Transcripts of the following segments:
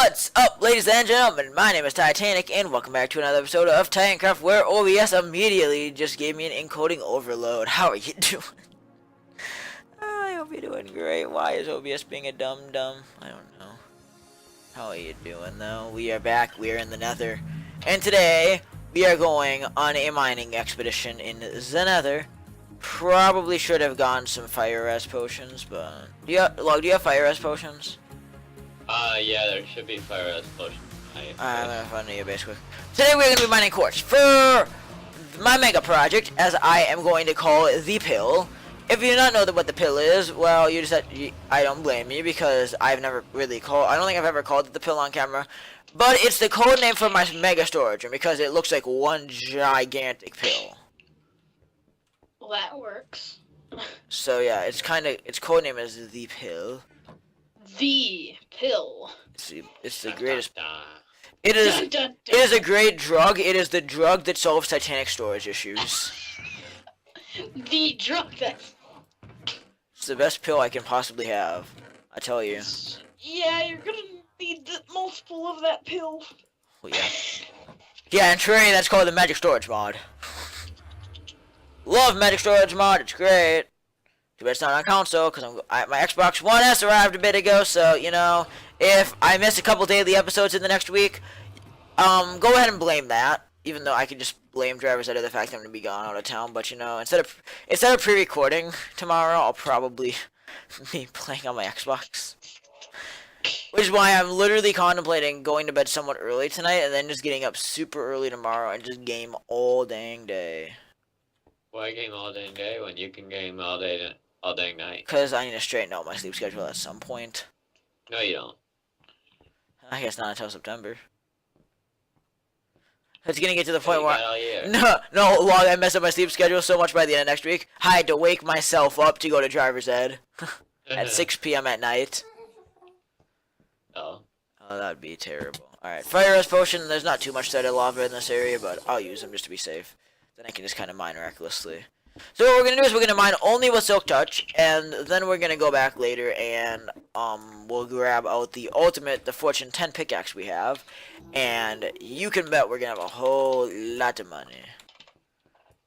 What's up, ladies and gentlemen? My name is Titanic, and welcome back to another episode of Titancraft, where OBS immediately just gave me an encoding overload. How are you doing? I hope you're doing great. Why is OBS being a dum-dum? I don't know. How are you doing, though? We are back. We are in the Nether. And today, we are going on a mining expedition in the Nether. Probably should have gotten some fire res potions, but... do you have fire res potions? Yeah, there should be fire res potions. I'm gonna find your base quick. Today we're gonna be mining quartz for my mega project, as I am going to call it the pill. If you do not know what the pill is, well, I don't blame you, because I've never really I don't think I've ever called it the pill on camera. But it's the code name for my mega storage room, because it looks like one gigantic pill. Well, that works. So yeah, its code name is the pill. The pill. It's the greatest. It is a great drug. It is the drug that solves Titanic storage issues. The drug that's... It's the best pill I can possibly have. I tell you. Yeah, you're gonna need multiple of that pill. Well, yeah. Yeah, and Trey, that's called the magic storage mod. Love magic storage mod. It's great. Too bad it's not on console, because my Xbox One S arrived a bit ago, so, you know, if I miss a couple daily episodes in the next week, go ahead and blame that, even though I could just blame drivers out of the fact I'm going to be gone out of town, but, you know, instead of pre-recording tomorrow, I'll probably be playing on my Xbox. Which is why I'm literally contemplating going to bed somewhat early tonight, and then just getting up super early tomorrow and just game all dang day. Why game all dang day when you can game all dang night? Because I need to straighten out my sleep schedule at some point. No, you don't. I guess not until September. It's gonna get to the point You where got all year. no, log, I messed up my sleep schedule so much by the end of next week. I had to wake myself up to go to driver's ed at 6 p.m. at night. Oh. Oh, that would be terrible. Alright, fire res potion. There's not too much sided lava in this area, but I'll use them just to be safe. Then I can just kind of mine recklessly. So what we're going to do is we're going to mine only with Silk Touch, and then we're going to go back later and we'll grab out the Fortune 10 pickaxe we have, and you can bet we're going to have a whole lot of money.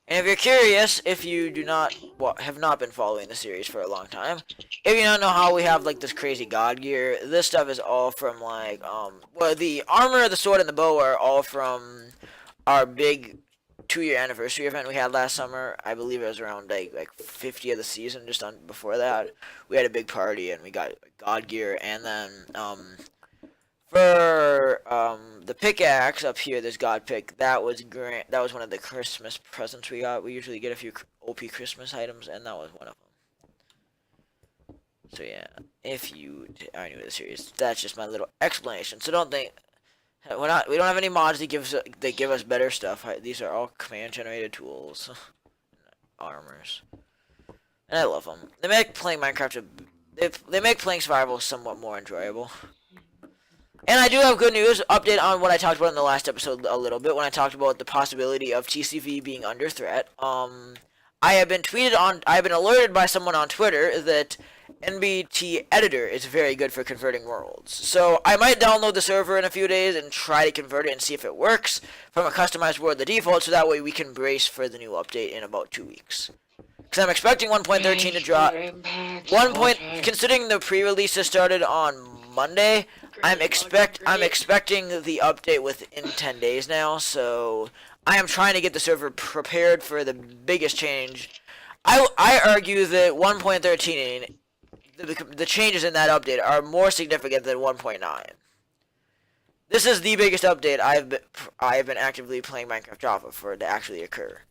And if you're curious, if you have not been following the series for a long time, if you don't know how we have like this crazy god gear, this stuff is all from like, well, the armor, the sword, and the bow are all from our big 2-year anniversary event we had last summer. I believe it was around like 50 of the season, just before that. We had a big party and we got god gear, and then for the pickaxe up here, this god pick, that was one of the Christmas presents we got. We usually get a few OP Christmas items, and that was one of them. So yeah, if you are new to the series, that's just my little explanation. So don't think we don't have any mods that give us better stuff. These are all command generated tools, armors, and I love them. They make playing Minecraft they make playing survival somewhat more enjoyable. And I do have good news, update on what I talked about in the last episode a little bit when I talked about the possibility of TCV being under threat. I have been alerted by someone on Twitter that NBT Editor is very good for converting worlds. So I might download the server in a few days and try to convert it and see if it works from a customized world to default, so that way we can brace for the new update in about 2 weeks. Because I'm expecting 1.13 to drop. Considering the pre-releases started on Monday, I'm expecting the update within 10 days now, so I am trying to get the server prepared for the biggest change. I argue that 1.13, the changes in that update are more significant than 1.9. This is the biggest update I have been actively playing Minecraft off of for it to actually occur.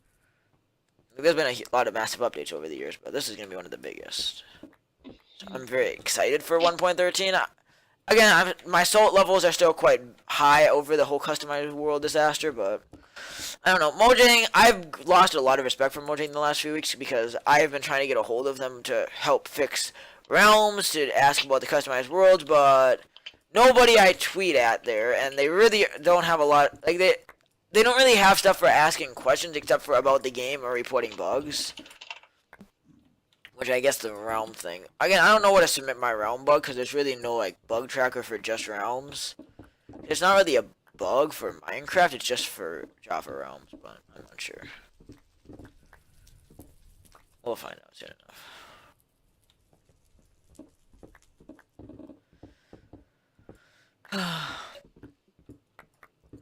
There's been a lot of massive updates over the years, but this is going to be one of the biggest. So I'm very excited for 1.13. Again, my salt levels are still quite high over the whole customized world disaster, but I don't know. Mojang, I've lost a lot of respect for Mojang in the last few weeks, because I have been trying to get a hold of them to help fix realms, to ask about the customized worlds, but nobody I tweet at there, and they really don't have a lot, like they don't really have stuff for asking questions except for about the game or reporting bugs. Which I guess the realm thing. Again, I don't know what to submit my realm bug, because there's really no like bug tracker for just realms. it's not really a bug for Minecraft. It's just for Java realms, but I'm not sure. We'll find out soon enough.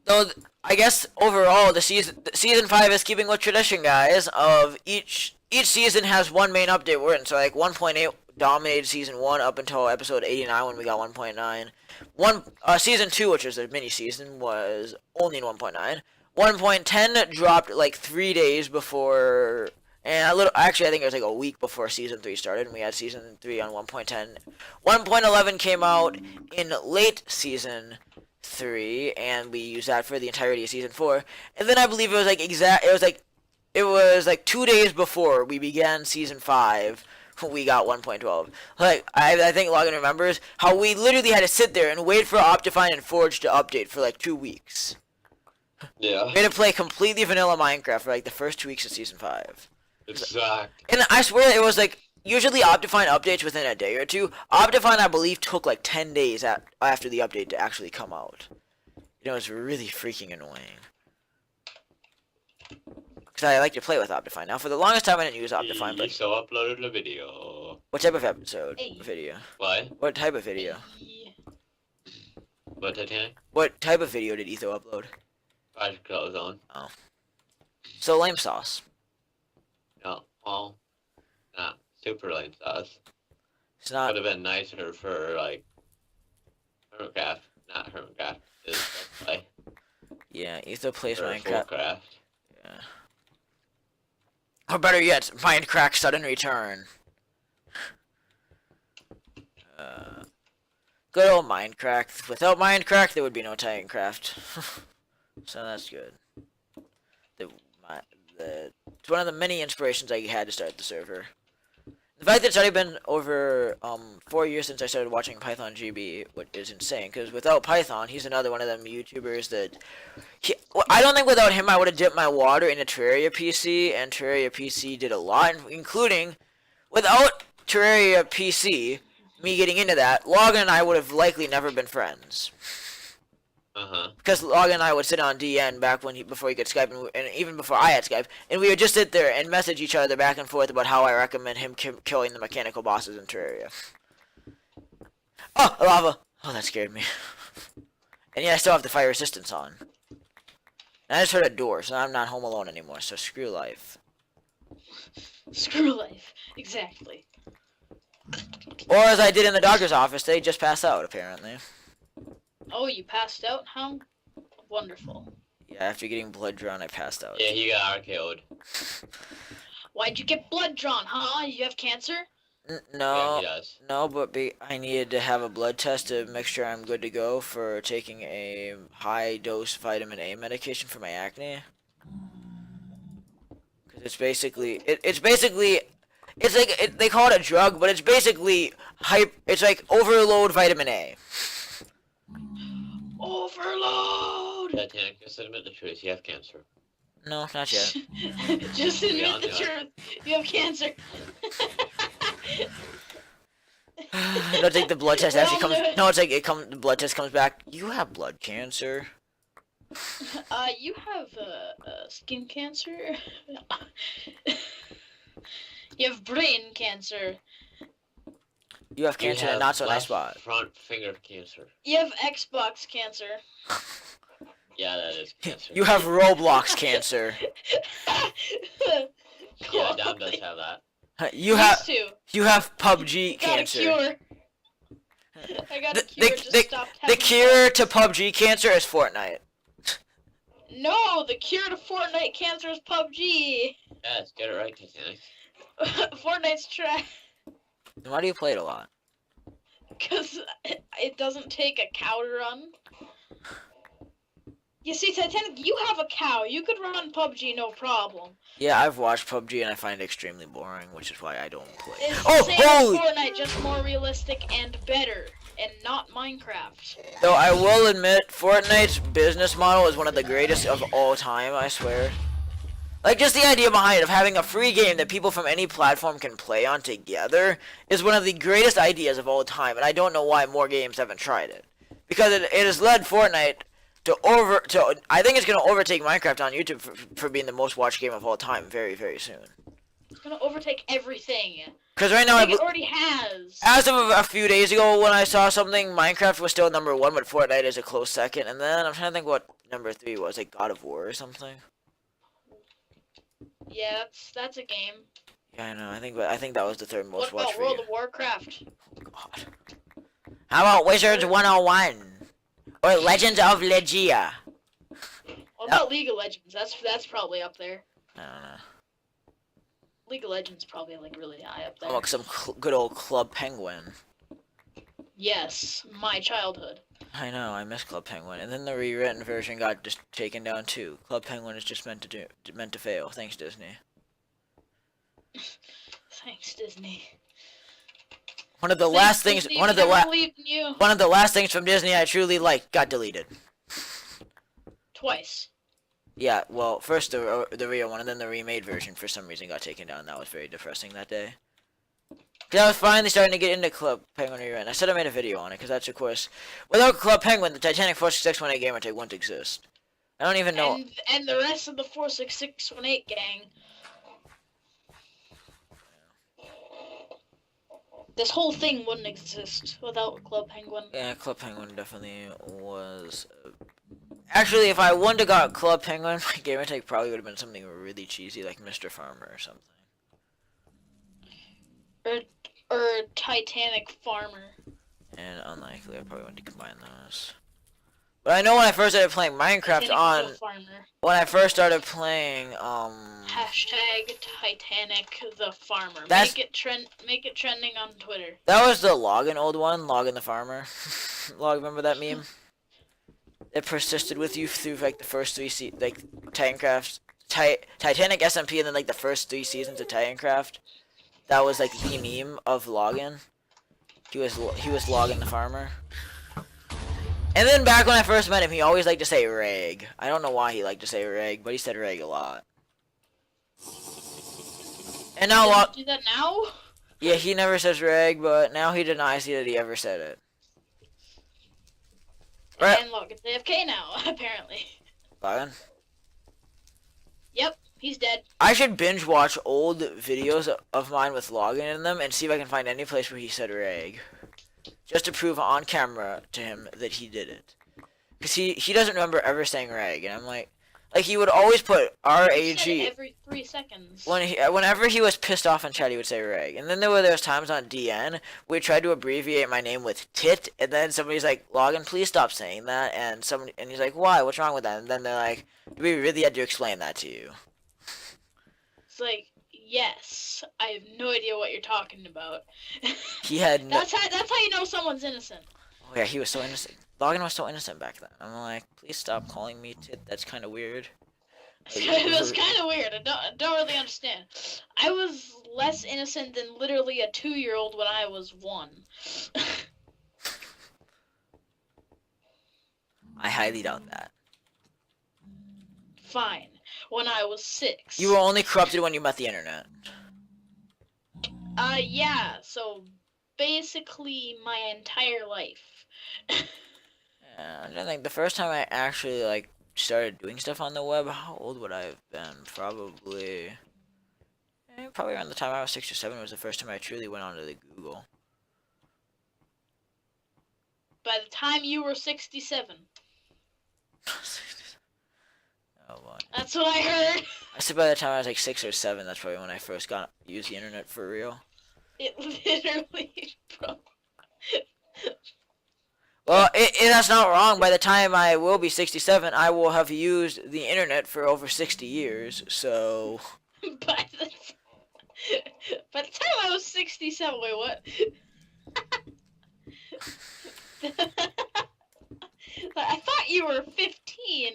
Though I guess overall the season 5 is keeping with tradition, guys. Of each season has one main update. We're in so like 1.8 dominated season 1 up until episode 89 when we got 1.9. Season 2, which was a mini season, was only in 1.9. 1.10 dropped like 3 days before, and actually I think it was like a week before season 3 started, and we had season 3 on 1.10. 1.11 came out in late season 3, and we used that for the entirety of season 4. And then I believe it was like 2 days before we began season 5. We got 1.12. Like I think Logan remembers how we literally had to sit there and wait for Optifine and Forge to update for like 2 weeks. Yeah. We had to play completely vanilla Minecraft for like the first 2 weeks of season 5. It sucked. And I swear it was like usually Optifine updates within a day or two. Optifine I believe took like 10 days after the update to actually come out. It was really freaking annoying. Because I like to play with Optifine. Now, for the longest time, I didn't use Optifine, but... So uploaded a video. What type of episode? Hey. Video? What? What type of video? What, Titanic? What type of video did Etho upload? Project clothes on. Oh. So, lame sauce. No, well, not super lame sauce. It's not... Would have been nicer for, like, Hermitcraft. Not Hermitcraft. Is play. Yeah, Etho plays Or Minecraft. Fullcraft. Yeah. Or better yet, Minecraft Sudden Return. Good old Minecraft. Without Minecraft, there would be no Titancraft. So that's good. It's one of the many inspirations I had to start the server. The fact that it's already been over 4 years since I started watching Python GB, which is insane. Because without Python, he's another one of them YouTubers that... I don't think without him I would have dipped my water into Terraria PC, and Terraria PC did a lot, including without Terraria PC, me getting into that, Logan and I would have likely never been friends. Because Logan and I would sit on DN back before he could Skype, and even before I had Skype, and we would just sit there and message each other back and forth about how I recommend him killing the mechanical bosses in Terraria. Oh, lava! Oh, that scared me. And yeah, I still have the fire resistance on. And I just heard a door, so I'm not home alone anymore, so screw life. Screw life. Exactly. Or as I did in the doctor's office, they just passed out, apparently. Oh, you passed out? How wonderful. Yeah, after getting blood drawn, I passed out. Yeah, he got RKO'd. Why'd you get blood drawn, huh? You have cancer? No, Yeah, he does. no, but I needed to have a blood test to make sure I'm good to go for taking a high-dose vitamin A medication for my acne. Because it's basically, it's like, they call it a drug, but it's basically, it's like overload vitamin A. Overload! Titanic, just admit the truth. You have cancer. No, not yet. Just admit Yeah, the yeah. truth. You have cancer. Don't think the blood test actually comes. No, it's like the blood test comes back. You have blood cancer. You have skin cancer. You have brain cancer. You have cancer in a not so nice spot. Front finger cancer. You have Xbox cancer. Yeah, that is cancer. You have Roblox cancer. Yeah, Dom does have that. You have PUBG Got cancer. a cure. I got a cure to stop The having cure to PUBG cancer is Fortnite. No, the cure to Fortnite cancer is PUBG. Yes, get it right, Titanic. Fortnite's trash. Then why do you play it a lot? Because it doesn't take a cow to run. You see, Titanic, you have a cow. You could run PUBG no problem. Yeah, I've watched PUBG and I find it extremely boring, which is why I don't play. It's Oh, the same holy! as Fortnite, just more realistic and better, and not Minecraft. Though I will admit, Fortnite's business model is one of the greatest of all time, I swear. Like, just the idea behind it of having a free game that people from any platform can play on together is one of the greatest ideas of all time, and I don't know why more games haven't tried it. because it has led Fortnite to I think it's gonna overtake Minecraft on YouTube for being the most watched game of all time very, very soon. It's gonna overtake everything. Because right now, I think it already has. as of a few days ago, when I saw something, Minecraft was still number 1, but Fortnite is a close second. And then I'm trying to think what number 3 was, like God of War or something. Yeah, that's a game. Yeah, I know. I think that was the third most What watched about for World you. of Warcraft? God. How about Wizards 101 or Legends of Legia? What about League of Legends? That's probably up there. I don't know. League of Legends probably like really high up there. Oh, like some good old Club Penguin. Yes, my childhood. I know, I miss Club Penguin. And then the rewritten version got just taken down too. Club Penguin is just meant to fail. Thanks, Disney. Thanks, Disney. One of the Thanks, last things. Disney, One of we the never believed in you. One of the last things from Disney I truly liked got deleted. Twice. Yeah, well, first the real one, and then the remade version for some reason got taken down. That was very depressing that day. Cause I was finally starting to get into Club Penguin rewritten. I said I made a video on it, because that's, of course, without Club Penguin, the Titanic 46618 gamer tag wouldn't exist. I don't even know. And the rest of the 46618 gang. This whole thing wouldn't exist without Club Penguin. Yeah, Club Penguin definitely was. Actually, if I wouldn't have got Club Penguin, my gamer tag probably would have been something really cheesy, like Mr. Farmer or something. Or Titanic Farmer. And unlikely, I probably want to combine those. But I know when I first started playing Minecraft Titanic the Farmer. when I first started playing, Hashtag Titanic the Farmer. That's- Make it trending on Twitter. that was the Login old one, Login the Farmer. Remember that meme? It persisted with you through like the first 3 like Titancraft, Titanic SMP, and then like the first 3 seasons of Titancraft. That was like the meme of Login. He was Login the Farmer. And then back when I first met him, he always liked to say reg. I don't know why he liked to say reg, but he said reg a lot. And now Does he do that now? yeah, he never says reg, but now he denies that he ever said it. Right. And look, it's AFK now, apparently. Login? Yep, he's dead. I should binge watch old videos of mine with Login in them and see if I can find any place where he said reg. Just to prove on camera to him that he did it. Because he doesn't remember ever saying reg, and I'm like he would always put He said RAG. it every 3 seconds. Whenever he was pissed off in chat, he would say reg. And then there was times on DN where he tried to abbreviate my name with tit, and then somebody's like, Login, please stop saying that. And he's like, why? What's wrong with that? And then they're like, we really had to explain that to you. It's like, yes, I have no idea what you're talking about. He had no. That's how you know someone's innocent. Oh yeah, he was so innocent. Login was so innocent back then. I'm like, please stop calling me tit. That's kind of weird. It was kind of weird. I don't really understand. I was less innocent than literally a 2-year-old when I was 1. I highly doubt that. Fine. When I was 6. You were only corrupted when you met the internet. Yeah. So basically my entire life. I don't think the first time I actually like started doing stuff on the web, how old would I have been? Probably around the time I was 6 or 7 was the first time I truly went onto the Google. By the time you were 67. Oh boy. That's what I heard. I said by the time I was like 6 or 7, that's probably when I first used the internet for real. It literally broke. Well, that's not wrong. By the time I will be 67, I will have used the internet for over 60 years, so... By the time I was 67, wait, what? I thought you were 15.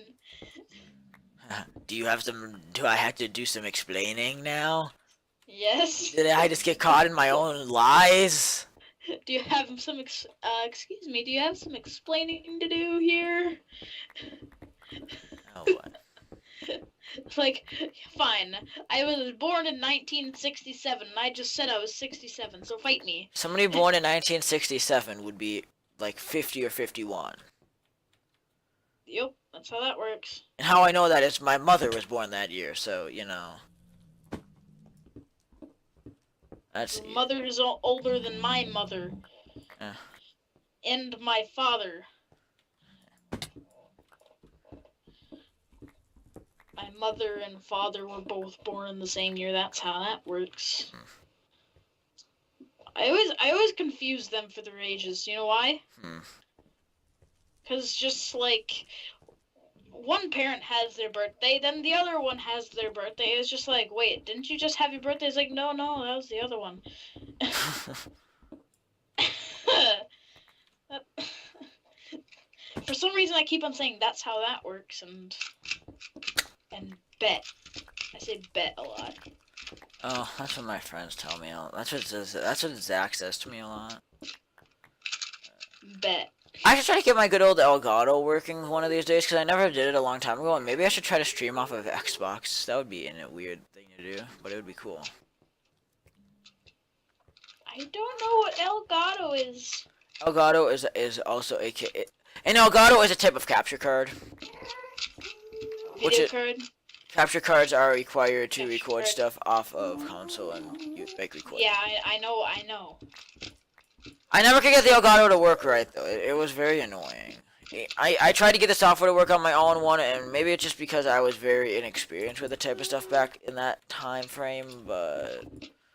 Do I have to do some explaining now? Yes. Did I just get caught in my own lies? Do you have some excuse me, do you have some explaining to do here? Oh, what? Like, fine. I was born in 1967, and I just said I was 67, so fight me. Somebody born in 1967 would be like 50 or 51. Yep, that's how that works. And how I know that is my mother was born that year, so you know. That's Your mother is older than my mother. Yeah. And my father. My mother and father were both born in the same year. That's how that works. I always confuse them for their ages. You know why? Because just like one parent has their birthday, then the other one has their birthday. It's just like, wait, didn't you just have your birthday? It's like, no, that was the other one. For some reason, I keep on saying that's how that works, and bet. I say bet a lot. Oh, that's what my friends tell me. That's what Zach says to me a lot. Bet. I should try to get my good old Elgato working one of these days because I never did it a long time ago, and maybe I should try to stream off of Xbox. That would be a weird thing to do, but it would be cool. I don't know what Elgato is. Elgato is also an Elgato is a type of capture card. Video card. Capture cards are required to record stuff off of console and you make recording. Yeah, I know. I never could get the Elgato to work right though. It was very annoying. I tried to get the software to work on my own one, and maybe it's just because I was very inexperienced with the type of stuff back in that time frame, but...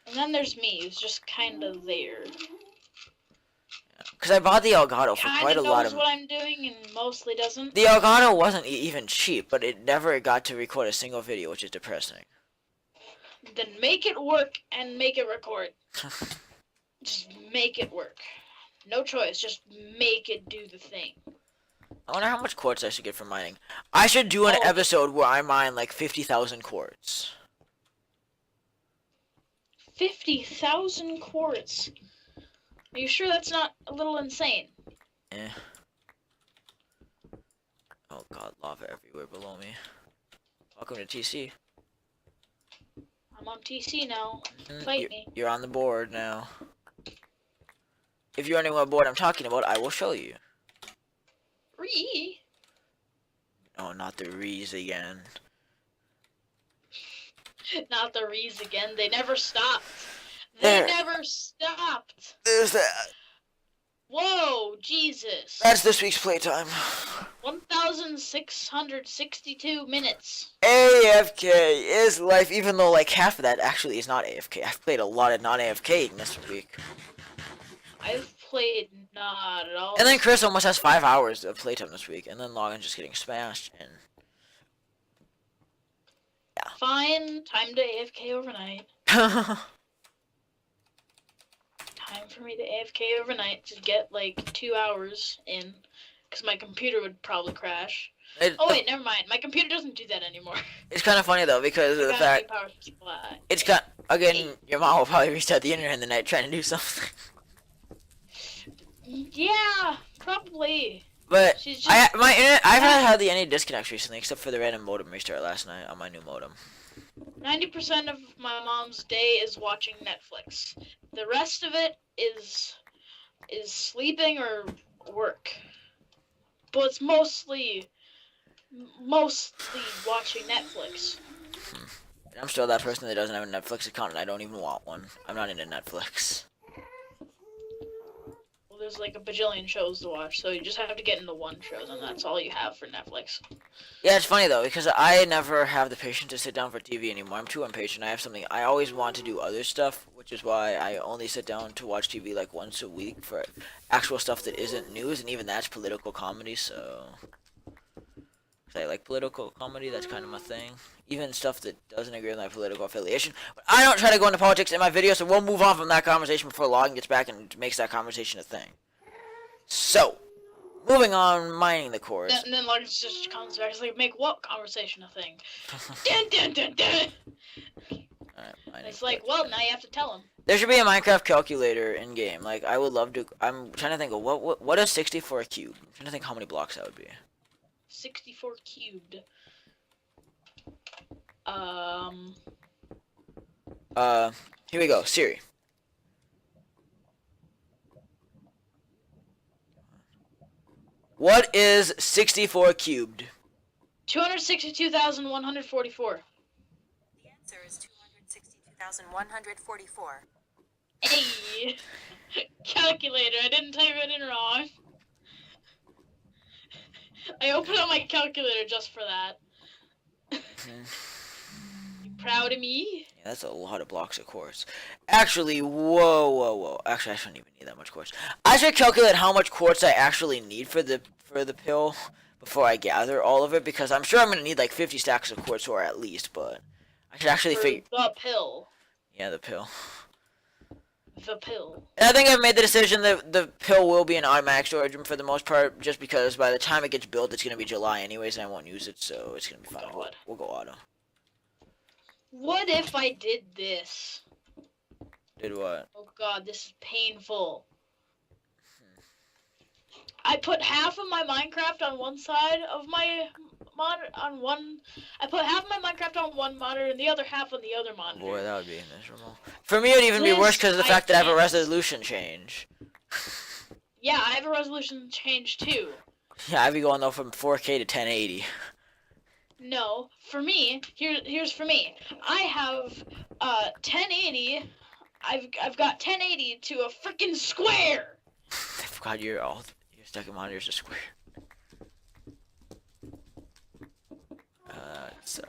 And then there's me, who's just kind of there. Because I bought the Elgato for quite a lot of... knows what I'm doing and mostly doesn't. The Elgato wasn't even cheap, but it never got to record a single video, which is depressing. Then make it work and make it record. Just make it work. No choice, just make it do the thing. I wonder how much quartz I should get from mining. I should do an episode where I mine like 50,000 quartz. 50,000 quartz? Are you sure that's not a little insane? Eh. Oh god, lava everywhere below me. Welcome to TC. I'm on TC now. Fight me. You're on the board now. If you're wondering what board I'm talking about, I will show you. Oh, not the Rees again. Not the Rees again. They never stopped. There. They never stopped. There's that. Whoa, Jesus. That's this week's playtime. 1,662 minutes. AFK is life, even though like half of that actually is not AFK. I've played a lot of non-AFK this week. I've played not at all. And then Chris almost has 5 hours of playtime this week, and then Logan's just getting smashed, and... Yeah. Fine, time to AFK overnight. Time for me to AFK overnight to get like 2 hours in, because my computer would probably crash. Oh wait, never mind. My computer doesn't do that anymore. It's kind of funny though because of the fact it's got again. Your mom will probably restart the internet in the night trying to do something. Yeah, probably. But She's just my internet. I haven't had any disconnects recently except for the random modem restart last night on my new modem. 90% of my mom's day is watching Netflix. The rest of it is sleeping or work. But it's mostly watching Netflix. I'm still that person that doesn't have a Netflix account, and I don't even want one. I'm not into Netflix. Well, there's like a bajillion shows to watch, so you just have to get into one show, and that's all you have for Netflix. Yeah, it's funny though because I never have the patience to sit down for TV anymore. I'm too impatient. I have something. I always want to do other stuff, which is why I only sit down to watch TV like once a week for actual stuff that isn't news, and even that's political comedy. So, 'cause I like political comedy. That's kind of my thing. Even stuff that doesn't agree with my political affiliation. But I don't try to go into politics in my videos, so we'll move on from that conversation before Logan gets back and makes that conversation a thing. So, moving on, mining the quartz. And then Logan just comes back and like, make what conversation a thing? Dun, dun, dun, dun. Alright, It's like, well, now you have to tell him. there should be a Minecraft calculator in game. Like, I would love to. I'm trying to think of what is 64 cubed. I'm trying to think how many blocks that would be. 64 cubed. Here we go. Siri. What is 64 cubed? 262,144. The answer is 262,144. Hey, calculator. I didn't type it in wrong. I opened up my calculator just for that. You proud of me? Yeah, that's a lot of blocks of quartz. Actually, whoa. Actually, I shouldn't even need that much quartz. I should calculate how much quartz I actually need for the pill before I gather all of it, because I'm sure I'm gonna need like 50 stacks of quartz ore at least. But I should actually For figure. the pill. Yeah, the pill. The pill. And I think I've made the decision that the pill will be an automatic storage room for the most part, just because by the time it gets built, it's gonna be July anyways, and I won't use it, so it's gonna be fine. God. We'll go auto. What if I did this? Did what? Oh god, this is painful. I put half of my Minecraft on one side of my monitor I put half of my Minecraft on one monitor and the other half on the other monitor. Boy, that would be miserable. For me, it would even be worse because of the fact that I have a resolution change. Yeah, I have a resolution change too. Yeah, I'd be going though from 4K to 1080. No, for me, here's for me. I have 1080. I've got 1080 to a freaking square. I forgot your second monitor's a square. So.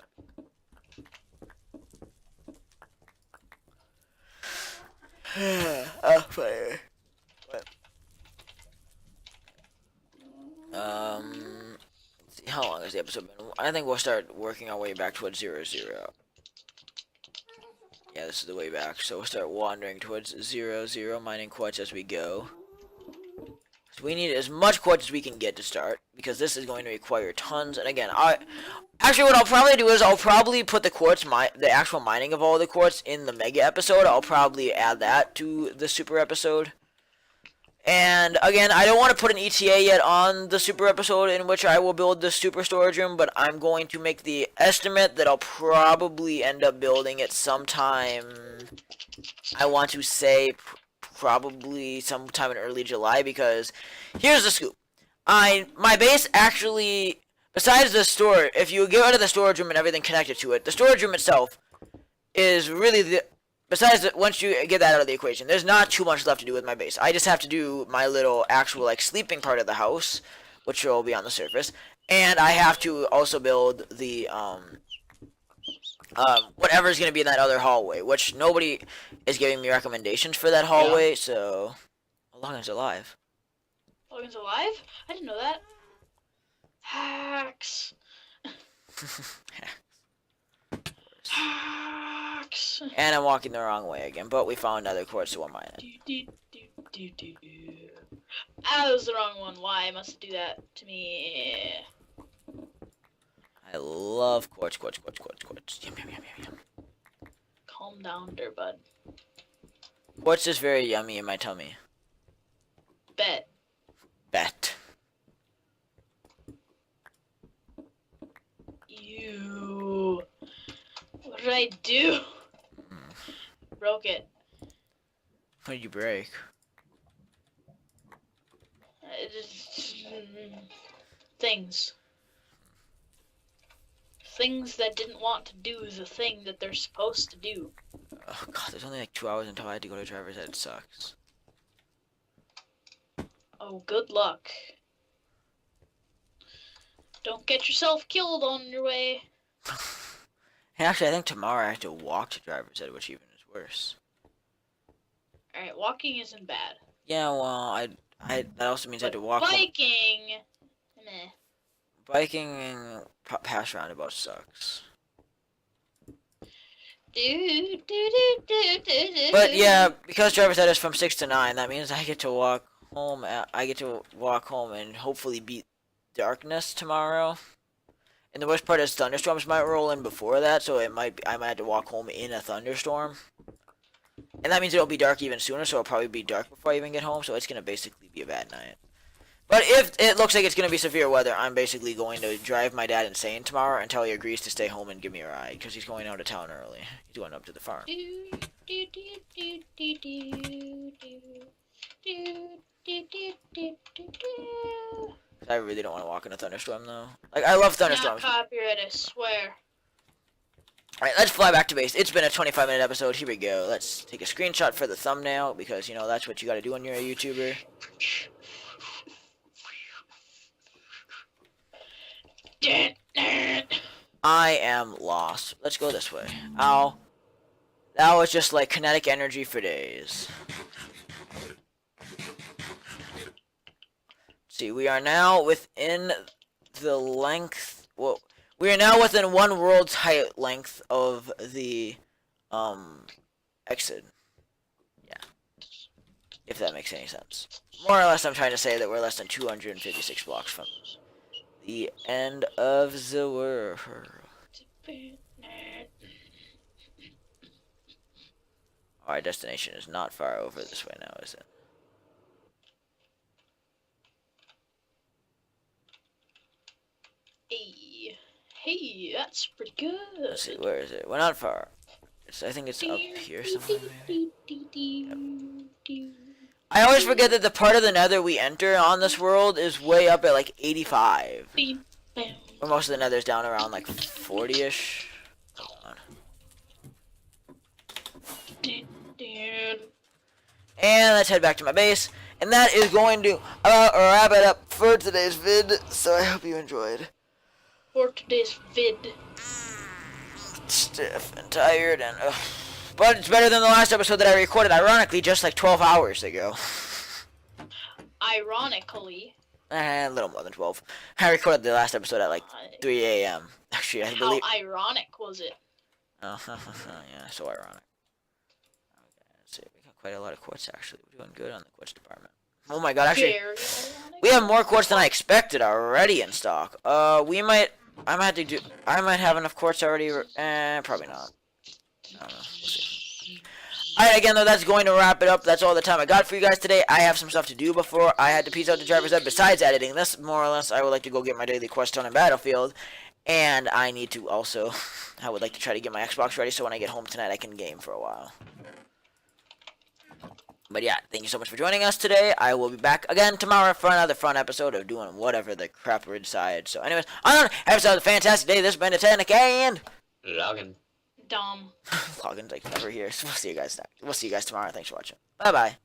Oh, funny. What? Let's see, how long has the episode been? I think we'll start working our way back towards 0, 0. Yeah, this is the way back. So we'll start wandering towards 0, 0, mining quartz as we go. So we need as much quartz as we can get to start, because this is going to require tons. And again, actually what I'll probably do is I'll probably put the actual mining of all the quartz in the mega episode. I'll probably add that to the super episode. And again, I don't want to put an ETA yet on the super episode in which I will build the super storage room, but I'm going to make the estimate that I'll probably end up building it sometime. I want to say probably sometime in early July, because here's the scoop. My base actually, besides the store, if you get rid of the storage room and everything connected to it, the storage room itself is really besides that, once you get that out of the equation, there's not too much left to do with my base. I just have to do my little actual like sleeping part of the house, which will be on the surface, and I have to also build the whatever's gonna be in that other hallway, which nobody is giving me recommendations for that hallway. Yeah. So, Logan's alive. Logan's alive? I didn't know that. Hacks. Hacks. And I'm walking the wrong way again, but we found another quartz, so we'll mine it. That was the wrong one. Why must it do that to me? I love quartz. Yum. Calm down there, bud. Quartz is very yummy in my tummy. Bet. You. What did I do? Broke it. What did you break? Things. Things that didn't want to do the thing that they're supposed to do. Oh god, there's only like 2 hours until I had to go to driver's ed. It sucks. Oh, good luck. Don't get yourself killed on your way. Hey, actually, I think tomorrow I have to walk to driver's ed, which even is worse. Alright, walking isn't bad. Yeah, well, that also means I have to walk. Biking, meh. Biking and past roundabout sucks. But yeah, because driver's ed is from 6 to 9, that means I get to walk home. And hopefully beat darkness tomorrow. And the worst part is thunderstorms might roll in before that, so I might have to walk home in a thunderstorm. And that means it'll be dark even sooner, so it'll probably be dark before I even get home, so it's gonna basically be a bad night. But if it looks like it's gonna be severe weather, I'm basically going to drive my dad insane tomorrow until he agrees to stay home and give me a ride, because he's going out of town early. He's going up to the farm. I really don't want to walk in a thunderstorm though. Like I love Not thunderstorms. copyright, I swear. Alright, let's fly back to base. It's been a 25-minute episode. Here we go. Let's take a screenshot for the thumbnail because, you know, that's what you gotta do when you're a YouTuber. I am lost. Let's go this way. Ow. That was just like kinetic energy for days. See, we are now within the length. Well, we are now within one world's height length of the exit. Yeah. If that makes any sense. More or less, I'm trying to say that we're less than 256 blocks from the end of the world. Our destination is not far over this way now, is it? Hey, that's pretty good. Let's see, where is it? We're not far. I think it's up here somewhere, maybe? I always forget that the part of the nether we enter on this world is way up at like 85. Where most of the nether's down around like 40-ish. And let's head back to my base. And that is going to wrap it up for today's vid. So I hope you enjoyed. For today's vid. Stiff and tired and but it's better than the last episode that I recorded, ironically, just like 12 hours ago. Ironically. A little more than 12. I recorded the last episode at like 3 a.m. Actually, I believe. How ironic was it? Oh, yeah, so ironic. Okay, let's see. We got quite a lot of quartz, actually. We're doing good on the quartz department. Oh my god, actually. Very ironic. We have more quartz than I expected already in stock. I might have enough quartz already. Probably not. I don't know. We'll see. Alright, again, though, that's going to wrap it up. That's all the time I got for you guys today. I have some stuff to do before I had to peace out the driver's ed. Besides editing this, more or less, I would like to go get my daily quest done in Battlefield. And I need to also, I would like to try to get my Xbox ready so when I get home tonight I can game for a while. But yeah, thank you so much for joining us today. I will be back again tomorrow for another fun episode of doing whatever the crap we're inside. So anyways, have yourselves a fantastic day. This has been Titanic and Logan. Dumb. Logan's like never here. So we'll see you guys next. We'll see you guys tomorrow. Thanks for watching. Bye bye.